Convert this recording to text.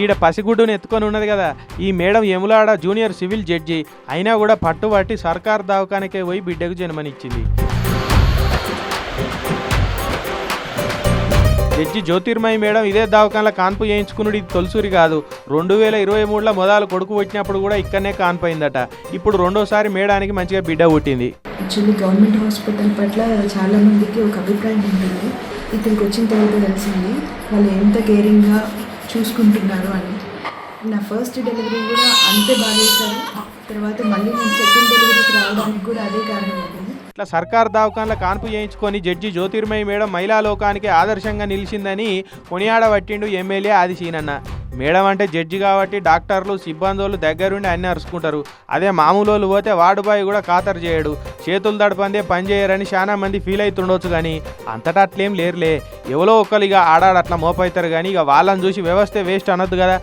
ఈడ పసిగుడ్డును ఎత్తుకొని ఉన్నది కదా, ఈ మేడం యములాడ జూనియర్ సివిల్ జడ్జి అయినా కూడా పట్టుబట్టి సర్కార్ దవాఖానకే పోయి బిడ్డకు జన్మనిచ్చింది. జడ్జి జ్యోతిర్మయి మేడం ఇదే దవాఖానలో కాన్పు చేయించుకున్నాడు. ఇది తొలిసూరి కాదు. 2023లో మొదలు కొడుకు పుట్టినప్పుడు కూడా ఇక్కడనే కాన్పు అయిందట. ఇప్పుడు రెండోసారి మేడానికి మంచిగా బిడ్డ పుట్టింది. యాక్చువల్లీ గవర్నమెంట్ హాస్పిటల్ పట్ల చాలా మందికి ఒక అభిప్రాయం ఉంటుంది. ఇక్కడికి వచ్చిన తర్వాత తెలిసింది వాళ్ళు ఎంత కేరింగ్గా చూసుకుంటున్నారు అని. నా ఫస్ట్ డెలివరీ కూడా అంతే బాగా చేశారు. తర్వాత మళ్ళీ నేను సెకండ్ డెలివరీకి రావడానికి కూడా అదే కారణం అవుతుంది. ఇట్లా సర్కార్ దవాఖానలో కాన్పు చేయించుకొని జడ్జి జ్యోతిర్మయి మేడం మహిళా లోకానికి ఆదర్శంగా నిలిచిందని కొనియాడబట్టిండు ఎమ్మెల్యే ఆది సీనన్న. మేడం అంటే జడ్జి కాబట్టి డాక్టర్లు సిబ్బందులు దగ్గరుండి అన్నీ అరుచుకుంటారు. అదే మామూలు వాళ్ళు పోతే వార్డు బాయ్ కూడా ఖాతరు చేయడు. చేతులు దడపందే పని చేయరని చాలా మంది ఫీల్ అవుతుండొచ్చు, కానీ అంతటా అట్లేం లేరులే. ఎవరో ఒకరు ఇక ఆడాడు అట్లా మోపవుతారు, కానీ ఇక వాళ్ళని చూసి వ్యవస్థ వేస్ట్ అనొద్దు కదా.